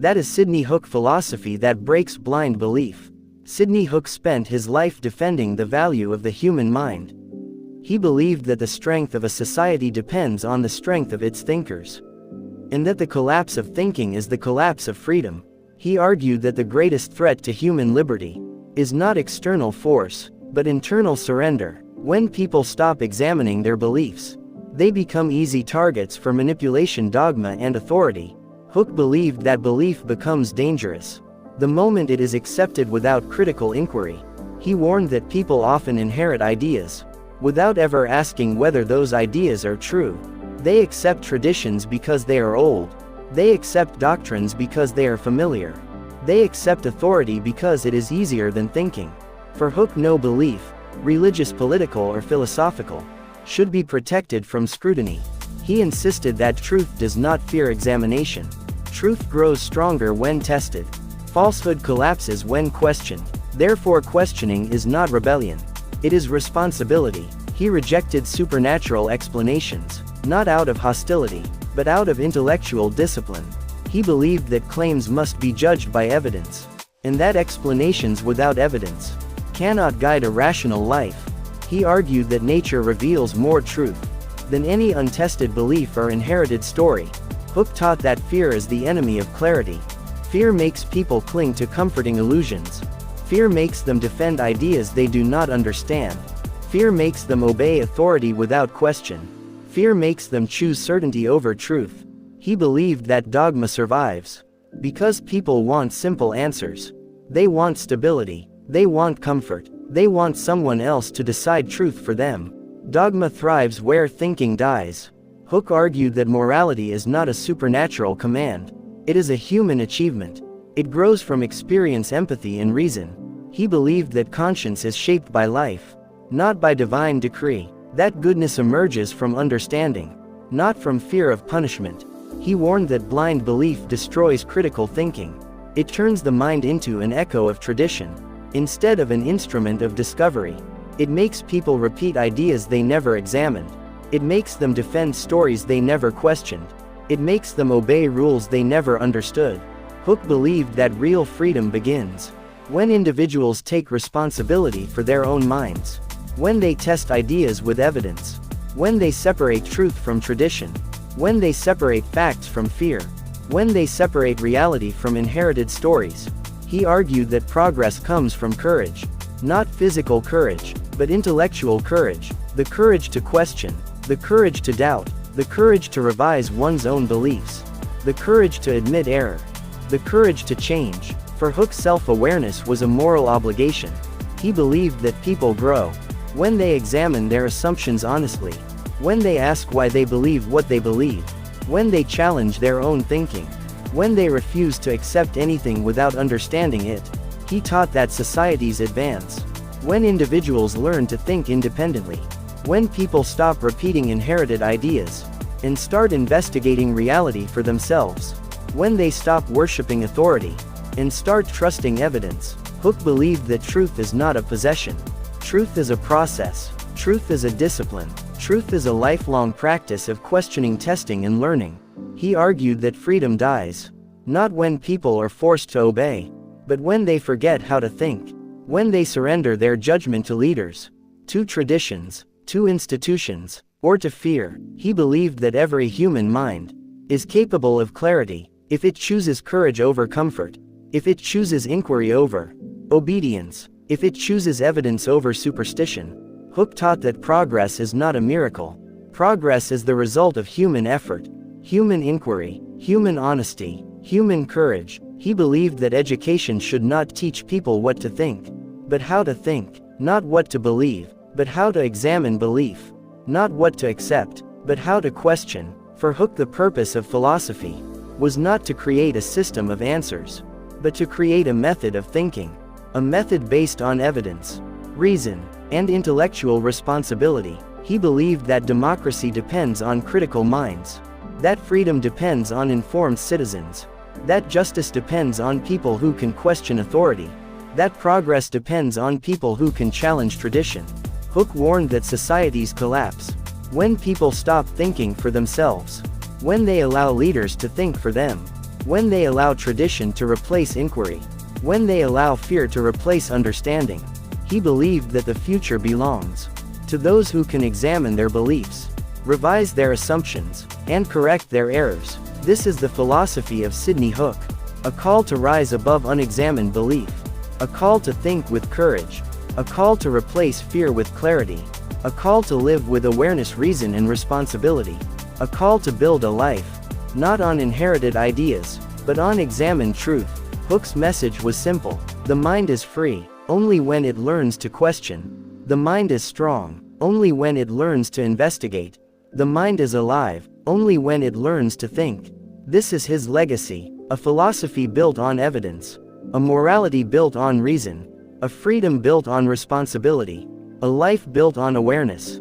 That is Sidney Hook philosophy that breaks blind belief. Sidney Hook spent his life defending the value of the human mind. He believed that the strength of a society depends on the strength of its thinkers, and that the collapse of thinking is the collapse of freedom. He argued that the greatest threat to human liberty is not external force, but internal surrender. When people stop examining their beliefs, they become easy targets for manipulation, dogma, and authority. Hook believed that belief becomes dangerous the moment it is accepted without critical inquiry. He warned that people often inherit ideas without ever asking whether those ideas are true. They accept traditions because they are old. They accept doctrines because they are familiar. They accept authority because it is easier than thinking. For Hook, no belief, religious, political, or philosophical, should be protected from scrutiny. He insisted that truth does not fear examination. Truth grows stronger when tested. Falsehood collapses when questioned. Therefore, questioning is not rebellion. It is responsibility. He rejected supernatural explanations, not out of hostility, but out of intellectual discipline. He believed that claims must be judged by evidence, and that explanations without evidence cannot guide a rational life. He argued that nature reveals more truth than any untested belief or inherited story. Hook taught that fear is the enemy of clarity. Fear makes people cling to comforting illusions. Fear makes them defend ideas they do not understand. Fear makes them obey authority without question. Fear makes them choose certainty over truth. He believed that dogma survives because people want simple answers. They want stability. They want comfort. They want someone else to decide truth for them. Dogma thrives where thinking dies. Hook argued that morality is not a supernatural command. It is a human achievement. It grows from experience, empathy, and reason. He believed that conscience is shaped by life, not by divine decree. That goodness emerges from understanding, not from fear of punishment. He warned that blind belief destroys critical thinking. It turns the mind into an echo of tradition, instead of an instrument of discovery. It makes people repeat ideas they never examined. It makes them defend stories they never questioned. It makes them obey rules they never understood. Hook believed that real freedom begins when individuals take responsibility for their own minds, when they test ideas with evidence, when they separate truth from tradition, when they separate facts from fear, when they separate reality from inherited stories. He argued that progress comes from courage, not physical courage, but intellectual courage, the courage to question, the courage to doubt, the courage to revise one's own beliefs, the courage to admit error, the courage to change. For Hook, self-awareness was a moral obligation. He believed that people grow when they examine their assumptions honestly, when they ask why they believe what they believe, when they challenge their own thinking, when they refuse to accept anything without understanding it. He taught that societies advance when individuals learn to think independently, when people stop repeating inherited ideas and start investigating reality for themselves, when they stop worshiping authority and start trusting evidence. Hook believed that truth is not a possession. Truth is a process. Truth is a discipline. Truth is a lifelong practice of questioning, testing, and learning. He argued that freedom dies not when people are forced to obey, but when they forget how to think, when they surrender their judgment to leaders, to traditions, to institutions, or to fear. He believed that every human mind is capable of clarity if it chooses courage over comfort, if it chooses inquiry over obedience, if it chooses evidence over superstition. Hook taught that progress is not a miracle. Progress is the result of human effort, human inquiry, human honesty, human courage. He believed that education should not teach people what to think, but how to think, not what to believe, but how to examine belief, not what to accept, but how to question. For Hook, the purpose of philosophy was not to create a system of answers, but to create a method of thinking, a method based on evidence, reason, and intellectual responsibility. He believed that democracy depends on critical minds, that freedom depends on informed citizens, that justice depends on people who can question authority, that progress depends on people who can challenge tradition. Hook warned that societies collapse when people stop thinking for themselves, when they allow leaders to think for them, when they allow tradition to replace inquiry, when they allow fear to replace understanding. He believed that the future belongs to those who can examine their beliefs, revise their assumptions, and correct their errors. This is the philosophy of Sidney Hook, a call to rise above unexamined belief, a call to think with courage, a call to replace fear with clarity, a call to live with awareness, reason, and responsibility, a call to build a life, not on inherited ideas, but on examined truth. Hook's message was simple: the mind is free, only when it learns to question. The mind is strong, only when it learns to investigate. The mind is alive, only when it learns to think. This is his legacy: a philosophy built on evidence, a morality built on reason, a freedom built on responsibility, a life built on awareness.